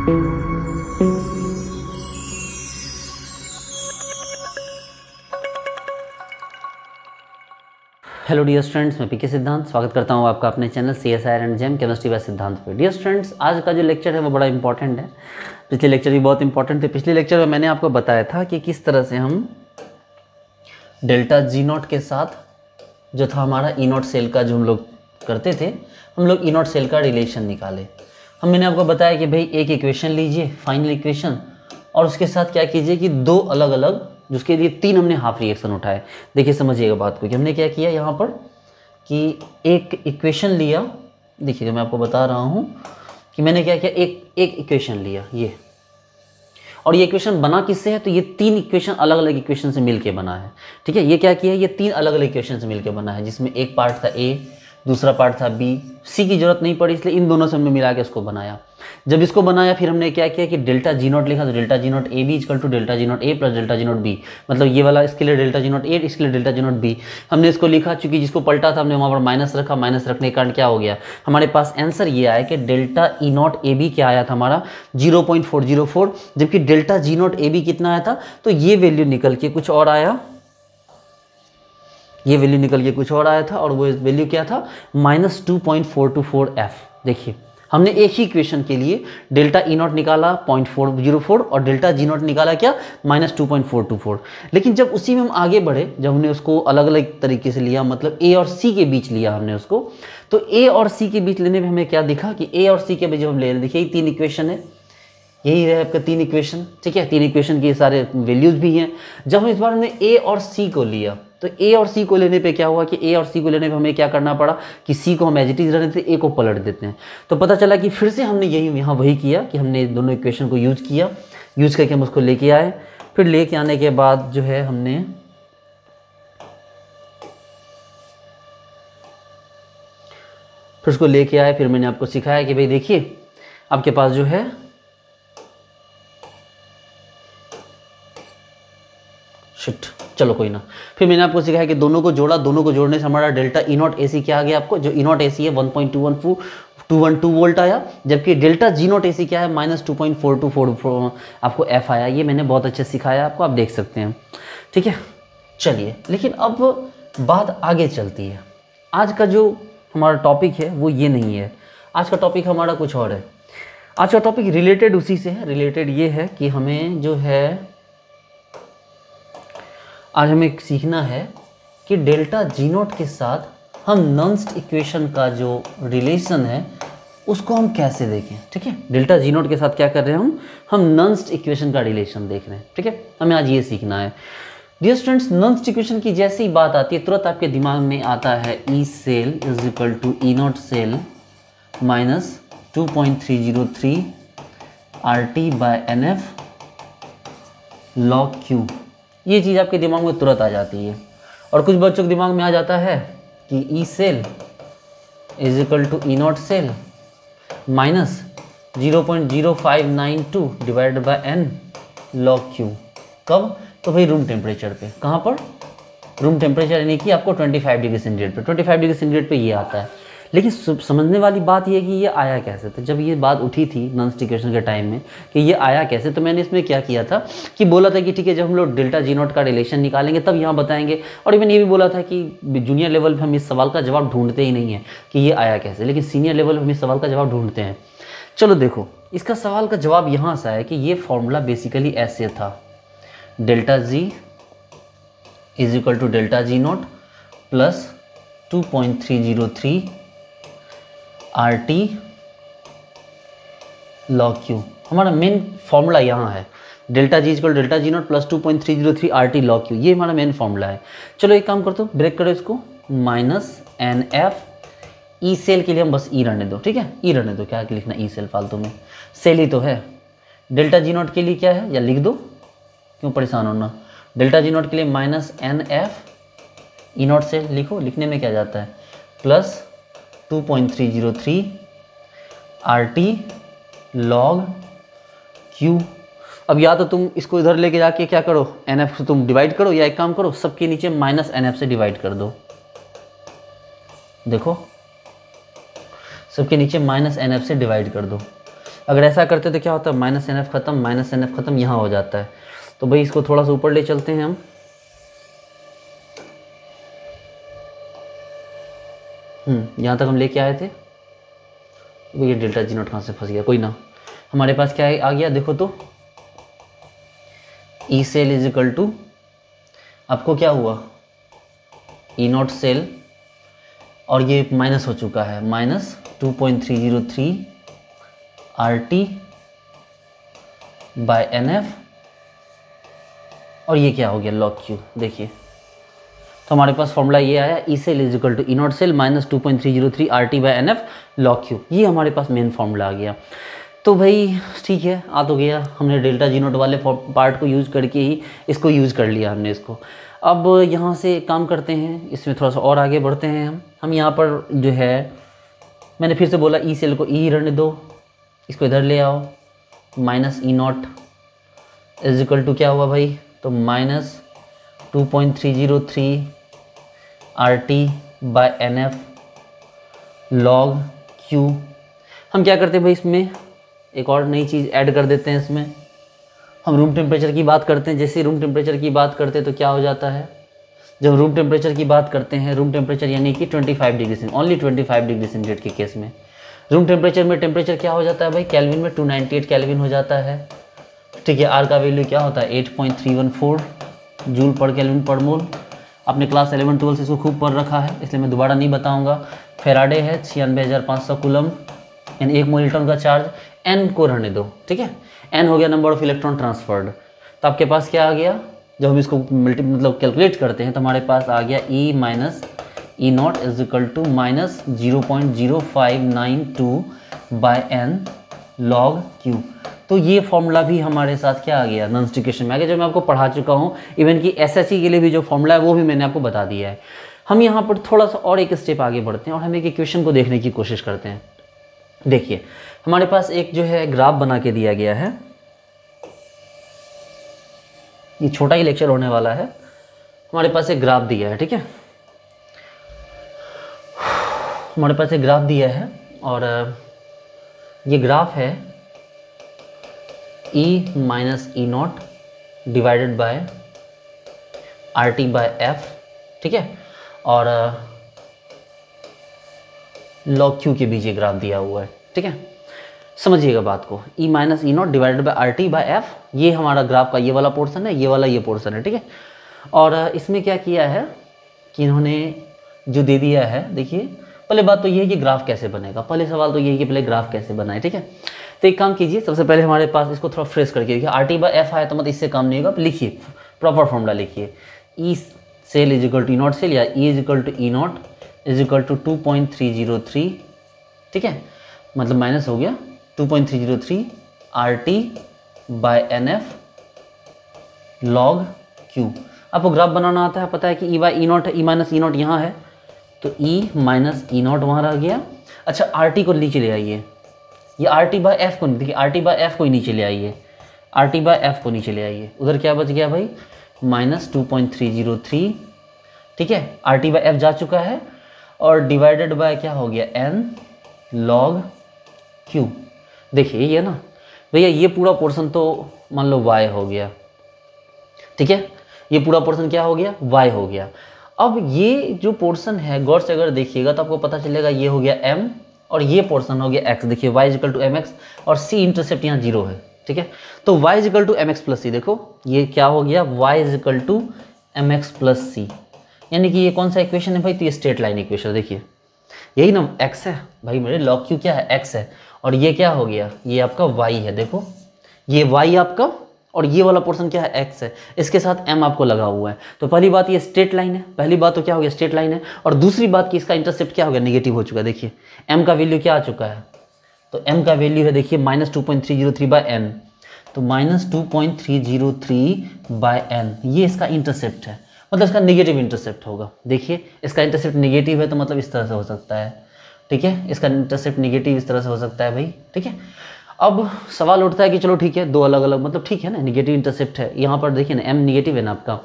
Hello dear students, मैं पीके सिद्धांत स्वागत करता हूँ आपका अपने channel CSIR and JAM chemistry by Siddhant पे। डियर स्टूडेंट्स, आज का जो लेक्चर है वो बड़ा इंपॉर्टेंट है। पिछले लेक्चर भी बहुत इंपॉर्टेंट थे। पिछले लेक्चर में मैंने आपको बताया था कि किस तरह से हम डेल्टा जी नॉट के साथ जो था हमारा ई नॉट सेल का जो हम लोग करते थे, हम लोग ई नॉट सेल का रिलेशन निकाले। मैंने आपको बताया कि भाई एक इक्वेशन लीजिए, फाइनल इक्वेशन, और उसके साथ क्या कीजिए कि दो अलग अलग, जिसके लिए तीन हमने हाफ रिएक्शन उठाए। देखिए समझिएगा बात को कि हमने क्या किया यहाँ पर कि एक इक्वेशन लिया। देखिएगा मैं आपको बता रहा हूँ कि मैंने क्या किया, एक इक्वेशन लिया ये, और ये इक्वेशन बना किससे है, तो ये तीन इक्वेशन अलग अलग इक्वेशन से मिलके बना है। ठीक है, ये क्या किया है, ये तीन अलग अलग इक्वेशन से मिलके बना है, जिसमें एक पार्ट था ए, दूसरा पार्ट था बी, सी की जरूरत नहीं पड़ी, इसलिए इन दोनों से हमने मिला के इसको बनाया। जब इसको बनाया फिर हमने क्या किया कि डेल्टा जी नॉट लिखा, तो delta G naught A B equal to delta G naught A plus delta G naught B, मतलब ये वाला इसके लिए डेल्टा जी नॉट ए, इसके लिए डेल्टा जी नॉट बी हमने इसको लिखा। चूंकि जिसको पलटा था हमने वहाँ पर माइनस रखा, माइनस रखने के कारण क्या हो गया, हमारे पास आंसर ये आया कि delta E naught A B क्या आया था हमारा 0.404, जबकि delta G naught A B कितना आया था, तो ये वैल्यू निकल के कुछ और आया, ये वैल्यू निकल के कुछ और आया था, और वो वैल्यू क्या था -2.424 एफ। देखिए हमने एक ही इक्वेशन के लिए डेल्टा ई नॉट निकाला 0.404 और डेल्टा जी नॉट निकाला क्या -2.424। लेकिन जब उसी में हम आगे बढ़े, जब हमने उसको अलग अलग तरीके से लिया, मतलब ए और सी के बीच लिया हमने उसको, तो ए और सी के बीच लेने में हमें क्या दिखा कि ए और सी के बीच जब हम ले रहे, देखिए तीन इक्वेशन है, यही रहे आपका तीन इक्वेशन। ठीक है, तीन इक्वेशन के सारे वैल्यूज भी हैं। जब हम इस बार हमने ए और सी को लिया, तो ए और सी को लेने पे क्या हुआ कि ए और सी को लेने पे हमें क्या करना पड़ा कि सी को हम एज इट इज रहने देते, ए को पलट देते हैं। तो पता चला कि फिर से हमने यही यहाँ वही किया कि हमने दोनों इक्वेशन को यूज किया, यूज करके हम उसको लेके आए। फिर लेके आने के बाद जो है हमने फिर उसको लेके आए, फिर मैंने आपको सिखाया कि भाई देखिए आपके पास जो है शिट, चलो कोई ना, फिर मैंने आपको सिखाया कि दोनों को जोड़ा, दोनों को जोड़ने से हमारा डेल्टा ई नॉट ए सी क्या आ गया आपको, जो ई नॉट ए सी है 1.212 वोल्ट आया, जबकि डेल्टा जी नॉट ए सी क्या है -2.424 आपको एफ आया। ये मैंने बहुत अच्छे सिखाया आपको, आप देख सकते हैं। ठीक है, चलिए, लेकिन अब बात आगे चलती है। आज का जो हमारा टॉपिक है वो ये नहीं है, आज का टॉपिक हमारा कुछ और है। आज का टॉपिक रिलेटेड उसी से है। रिलेटेड ये है कि हमें जो है आज हमें सीखना है कि डेल्टा जी नॉट के साथ हम नॉन्स्ट इक्वेशन का जो रिलेशन है उसको हम कैसे देखें। ठीक है, डेल्टा जी नॉट के साथ क्या कर रहे हैं हम नॉन्स्ट इक्वेशन का रिलेशन देख रहे हैं। ठीक है, हमें आज ये सीखना है। डियर स्टूडेंट्स, नॉन्स्ट इक्वेशन की जैसे ही बात आती है तुरंत आपके दिमाग में आता है E cell is equal to E naught cell minus 2.303 RT by NF log Q। ये चीज़ आपके दिमाग में तुरंत आ जाती है। और कुछ बच्चों के दिमाग में आ जाता है कि E cell is equal to E naught cell minus 0.0592 divided by N log Q। कब? तो भाई रूम टेम्परेचर पे। कहाँ पर? रूम टेम्परेचर, यानी कि आपको 25 डिग्री सेंटीग्रेड पे, 25 डिग्री सेंटीग्रेड पे ये आता है। लेकिन समझने वाली बात ये है कि ये आया कैसे। तो जब ये बात उठी थी नॉन्स्ट इक्वेशन के टाइम में कि ये आया कैसे, तो मैंने इसमें क्या किया था कि बोला था कि ठीक है, जब हम लोग डेल्टा जी नॉट का रिलेशन निकालेंगे तब यहाँ बताएंगे। और इवन ये भी बोला था कि जूनियर लेवल पर हम इस सवाल का जवाब ढूंढते ही नहीं है कि ये आया कैसे, लेकिन सीनियर लेवल पर हम इस सवाल का जवाब ढूंढते हैं। चलो देखो, इसका सवाल का जवाब यहाँ से आया कि ये फॉर्मूला बेसिकली ऐसे था, delta G is equal to delta G naught plus 2.303 RT log Q। हमारा मेन फॉर्मूला यहाँ है, delta G equal delta G naught plus 2.303 RT log Q। ये हमारा मेन फॉर्मूला है। चलो एक काम करते हो, ब्रेक करो इसको, -NF ई सेल के लिए हम बस ई रहने दो। ठीक है, ई रहने दो, क्या लिखना ई सेल फालतू में, सेल ही तो है। डेल्टा जी नॉट के लिए क्या है, या लिख दो, क्यों परेशान होना। डेल्टा जी नॉट के लिए -NF ई नॉट सेल लिखो, लिखने में क्या जाता है, प्लस 2.303 RT log Q। अब या तो तुम इसको इधर लेके जाके क्या करो, NF से तुम डिवाइड करो, या एक काम करो सबके नीचे -NF से डिवाइड कर दो। देखो सबके नीचे -NF से डिवाइड कर दो। अगर ऐसा करते तो क्या होता है, माइनस एन एफ खत्म, माइनस एन एफ खत्म, यहाँ हो जाता है। तो भाई इसको थोड़ा सा ऊपर ले चलते हैं हम। यहाँ तक हम लेके आए थे। तो ये डेल्टा जी नॉट कहाँ से फंस गया, कोई ना। हमारे पास क्या आ गया देखो तो, E cell is equal to, आपको क्या हुआ, ई नॉट सेल, और ये माइनस हो चुका है, minus 2.303 R T by N F, और ये क्या हो गया, लॉग क्यू। देखिए तो हमारे पास फॉर्मूला ये आया, E cell is equal to E naught cell minus 2.303 R T by N F log Q. ये हमारे पास मेन फॉर्मूला आ गया। तो भाई ठीक है, आ तो गया, हमने डेल्टा जी नोट वाले पार्ट को यूज़ करके ही इसको यूज़ कर लिया हमने इसको। अब यहाँ से काम करते हैं, इसमें थोड़ा सा और आगे बढ़ते हैं हम यहाँ पर जो है, मैंने फिर से बोला ई सेल को ई रहने दो, इसको इधर ले आओ, minus E naught is equal to क्या हुआ भाई, तो minus 2.303 R T by N F log Q. हम क्या करते हैं भाई, इसमें एक और नई चीज़ ऐड कर देते हैं। इसमें हम रूम टेम्परेचर की बात करते हैं। जैसे रूम टेम्परेचर की बात करते हैं तो क्या हो जाता है, जब रूम टेम्परेचर की बात करते हैं, रूम टेम्परेचर यानी कि 25 degree centigrade, only 25 degree centigrade के केस में रूम टेम्परेचर में टेम्परेचर क्या हो जाता है भाई, केल्विन में 298 केल्विन हो जाता है। ठीक है, आर का वैल्यू क्या होता है 8.314 जूल पर केल्विन पर मोल। आपने क्लास 11-12 से इसको खूब पढ़ रखा है, इसलिए मैं दोबारा नहीं बताऊंगा। फेराडे है 96,500 कूलम, यानी 1 मोल इलेक्ट्रॉन का चार्ज। एन को रहने दो, ठीक है, एन हो गया नंबर ऑफ इलेक्ट्रॉन ट्रांसफर्ड। तो आपके पास क्या आ गया, जब हम इसको मतलब कैलकुलेट करते हैं तो हमारे पास आ गया E minus E naught is equal to minus 0.0592 by n log Q. तो ये फॉर्मूला भी हमारे साथ क्या आ गया, नॉन स्टिकेशन में आ गया, जो मैं आपको पढ़ा चुका हूँ। इवन कि एसएससी के लिए भी जो फॉर्मूला है वो भी मैंने आपको बता दिया है। हम यहाँ पर थोड़ा सा और एक स्टेप आगे बढ़ते हैं और हम एक इक्वेशन को देखने की कोशिश करते हैं। देखिए हमारे पास एक जो है ग्राफ बना के दिया गया है, ये छोटा ही लेक्चर होने वाला है। हमारे पास एक ग्राफ दिया है, ठीक है, हमारे पास एक ग्राफ दिया है और ये ग्राफ है E minus E naught divided by R T by F, ठीक है, और लॉग क्यू के बीच ये ग्राफ दिया हुआ है, ठीक है। समझिएगा बात को, E minus E naught divided by R T by F, ये हमारा ग्राफ का ये वाला पोर्शन है, ये वाला ये पोर्शन है, ठीक है। और इसमें क्या किया है कि इन्होंने जो दे दिया है, देखिए पहले बात तो ये है कि ग्राफ कैसे बनेगा, पहले सवाल तो ये है कि पहले ग्राफ कैसे बनाए, ठीक है। तो एक काम कीजिए, सबसे पहले हमारे पास इसको थोड़ा फ्रेश करके देखिए, आर टी बाय एफ आया तो मतलब इससे काम नहीं होगा, लिखिए प्रॉपर फॉर्मूला लिखिए, E cell is equal to E naught cell या E is equal to E naught is equal to 2.303, ठीक है, मतलब माइनस हो गया 2.303 R T by N F log Q. आपको ग्राफ बनाना आता है, पता है कि ई बाई ई नॉट है, ई माइनस ई नॉट यहाँ है तो ई माइनस ई नॉट वहाँ रह गया। अच्छा आर टी को नीचे ले आइए, ये आर टी बाई एफ को नहीं, देखिए आर टी बाई एफ को ही नीचे ले आइए, आर टी बाई एफ को नीचे ले आइए, उधर क्या बच गया भाई माइनस 2.303, ठीक है, आर टी बाई एफ जा चुका है और डिवाइडेड बाय क्या हो गया एन लॉग क्यू। देखिए ये ना भैया, ये पूरा पोर्शन तो मान लो y हो गया, ठीक है, ये पूरा पोर्शन क्या हो गया y हो गया। अब ये जो पोर्शन है गौर से अगर देखिएगा तो आपको पता चलेगा ये हो गया m और ये पोर्शन हो गया x। देखिए y equal to m x और c इंटरसेप्ट यहाँ 0 है, ठीक है, तो y equal to m x plus c, देखो ये क्या हो गया y equal to m x plus c, यानी कि ये कौन सा इक्वेशन है भाई, तो ये स्ट्रेट लाइन इक्वेशन। देखिए यही ना x है भाई, मेरे लॉग क्यू क्या है x है, और ये क्या हो गया, ये आपका y है, देखो ये y आपका और ये वाला पोर्शन क्या है x है, इसके साथ m आपको लगा हुआ है। तो पहली बात ये स्ट्रेट लाइन है, पहली बात तो क्या हो गया स्ट्रेट लाइन है, और दूसरी बात कि इसका इंटरसेप्ट क्या हो गया नेगेटिव हो चुका है। देखिए m का वैल्यू क्या आ चुका है, तो m का वैल्यू है देखिए माइनस 2.303 बाय एन, तो माइनस 2.303 बाय एन ये इसका इंटरसेप्ट है, मतलब इसका नेगेटिव इंटरसेप्ट होगा। देखिए इसका इंटरसेप्ट नेगेटिव है तो मतलब इस तरह से हो सकता है, ठीक है, इसका इंटरसेप्ट नेगेटिव इस तरह से हो सकता है भाई, ठीक है। अब सवाल उठता है कि चलो ठीक है दो अलग अलग, मतलब ठीक है ना, नेगेटिव इंटरसेप्ट है यहाँ पर, देखिए ना m नेगेटिव है ना आपका।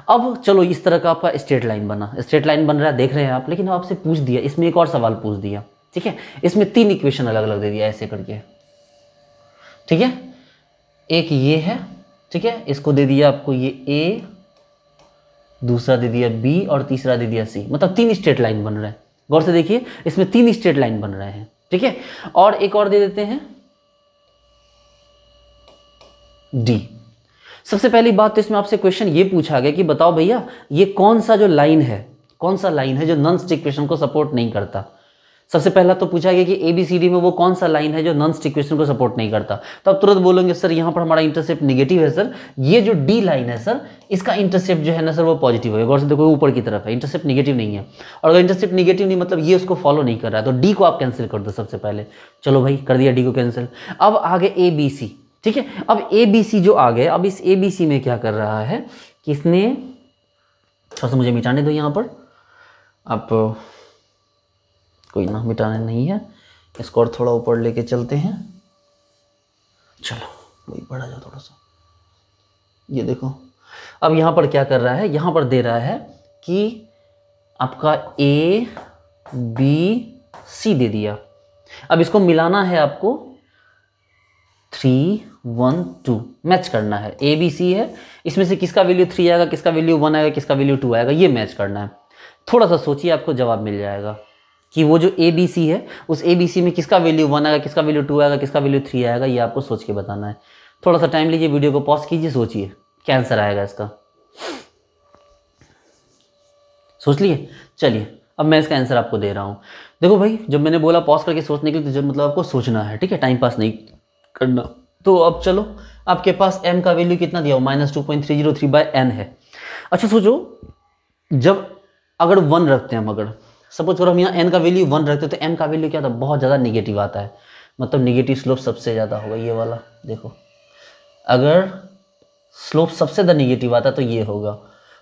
अब चलो इस तरह का आपका स्ट्रेट लाइन बना, स्ट्रेट लाइन बन रहा है, देख रहे हैं आप, लेकिन आपसे पूछ दिया इसमें एक और सवाल पूछ दिया, ठीक है, इसमें 3 इक्वेशन अलग अलग दे दिया ऐसे करके, ठीक है, एक ये है, ठीक है, इसको दे दिया आपको ये ए, दूसरा दे दिया बी और तीसरा दे दिया सी, मतलब 3 स्ट्रेट लाइन बन रहे हैं। गौर से देखिए, इसमें 3 स्ट्रेट लाइन बन रहे हैं, ठीक है। और एक और दे देते हैं डी। सबसे पहली बात तो इसमें आपसे क्वेश्चन ये पूछा गया कि बताओ भैया ये कौन सा जो लाइन है, कौन सा लाइन है जो नॉन स्टिक इक्वेशन को सपोर्ट नहीं करता। सबसे पहला तो पूछा गया कि ABCD में वो कौन सा लाइन है जो नॉन स्टिक इक्वेशन को सपोर्ट नहीं करता। तो आप तुरंत बोलेंगे सर यहाँ पर हमारा इंटरसेप्ट नेगेटिव है सर, ये जो डी लाइन है सर इसका इंटरसेप्ट जो है ना सर वो पॉजिटिव है। गौर से देखो ऊपर की तरफ है, इंटरसेप्ट नेगेटिव नहीं है। और अगर इंटरसेप्ट नेगेटिव नहीं मतलब ये उसको फॉलो नहीं कर रहा है, तो डी को आप कैंसिल कर दो सबसे पहले। चलो भाई कर दिया डी को कैंसिल। अब आगे ABC, ठीक है। अब ABC जो आ गए, अब इस ABC में क्या कर रहा है कि इसने, थोड़ा सा मुझे मिटाने दो यहाँ पर, आप कोई ना मिटाने नहीं है, इसको और थोड़ा ऊपर लेके चलते हैं। चलो वही बढ़ा जाओ थोड़ा सा, ये देखो। अब यहाँ पर क्या कर रहा है, यहाँ पर दे रहा है कि आपका ABC दे दिया। अब इसको मिलाना है आपको, 3 1 2 मैच करना है। ABC है, इसमें से किसका वैल्यू 3 आएगा, किसका वैल्यू 1 आएगा, किसका वैल्यू 2 आएगा, ये मैच करना है। थोड़ा सा सोचिए, आपको जवाब मिल जाएगा कि वो जो ABC है उस ABC में किसका वैल्यू 1 आएगा, किसका वैल्यू 2 आएगा, किसका वैल्यू 3 आएगा, ये आपको सोच के बताना है। थोड़ा सा टाइम लीजिए, वीडियो को पॉज कीजिए, सोचिए क्या आंसर आएगा इसका। सोच लिए, चलिए अब मैं इसका आंसर आपको दे रहा हूँ। देखो भाई, जब मैंने बोला पॉज करके सोचने के लिए, तो जब मतलब आपको सोचना है, ठीक है, टाइम पास नहीं करना। तो अब चलो, आपके पास m का वैल्यू कितना दिया हो, -2.303/n है। अच्छा सोचो, जब अगर 1 रखते हैं हम, अगर सपोज करो हम यहाँ n का वैल्यू 1 रखते हैं, तो m का वैल्यू क्या था, बहुत ज़्यादा निगेटिव आता है, मतलब निगेटिव स्लोप सबसे ज़्यादा होगा, ये वाला देखो। अगर स्लोप सबसे ज़्यादा निगेटिव आता है तो ये होगा,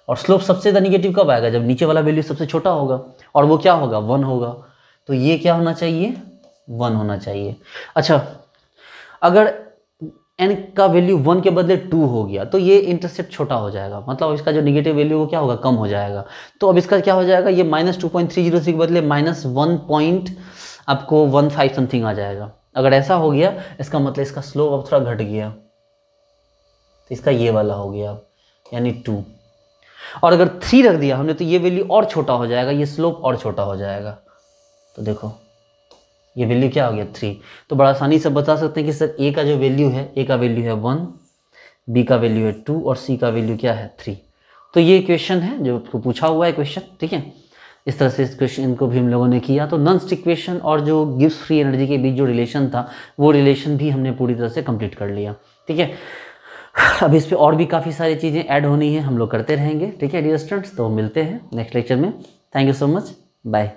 और स्लोप सबसे ज़्यादा निगेटिव कब आएगा, जब नीचे वाला वैल्यू सबसे छोटा होगा, और वो क्या होगा, 1 होगा। तो ये क्या होना चाहिए, 1 होना चाहिए। अच्छा, अगर n का वैल्यू 1 के बदले 2 हो गया तो ये इंटरसेप्ट छोटा हो जाएगा, मतलब इसका जो निगेटिव वैल्यू वो क्या होगा, कम हो जाएगा। तो अब इसका क्या हो जाएगा, ये -2.303 के बदले -1 आपको 15 समथिंग आ जाएगा। अगर ऐसा हो गया, इसका मतलब इसका स्लोप अब थोड़ा घट गया, तो इसका ये वाला हो गया यानी 2। और अगर 3 रख दिया हमने तो ये वैल्यू और छोटा हो जाएगा, ये स्लोप और छोटा हो जाएगा। तो देखो ये वैल्यू क्या हो गया, 3। तो बड़ा आसानी से बता सकते हैं कि सर ए का जो वैल्यू है, ए का वैल्यू है 1, बी का वैल्यू है 2 और सी का वैल्यू क्या है, 3। तो ये क्वेश्चन है जो आपको पूछा हुआ है क्वेश्चन, ठीक है। इस तरह से इस क्वेश्चन को भी हम लोगों ने किया। तो नॉन स्टिक इक्वेशन और जो गिब्स फ्री एनर्जी के बीच जो रिलेशन था, वो रिलेशन भी हमने पूरी तरह से कंप्लीट कर लिया, ठीक है। अब इस पर और भी काफ़ी सारी चीज़ें ऐड होनी है, हम लोग करते रहेंगे, ठीक है डियर स्टूडेंट्स। तो मिलते हैं नेक्स्ट लेक्चर में। Thank you so much, bye.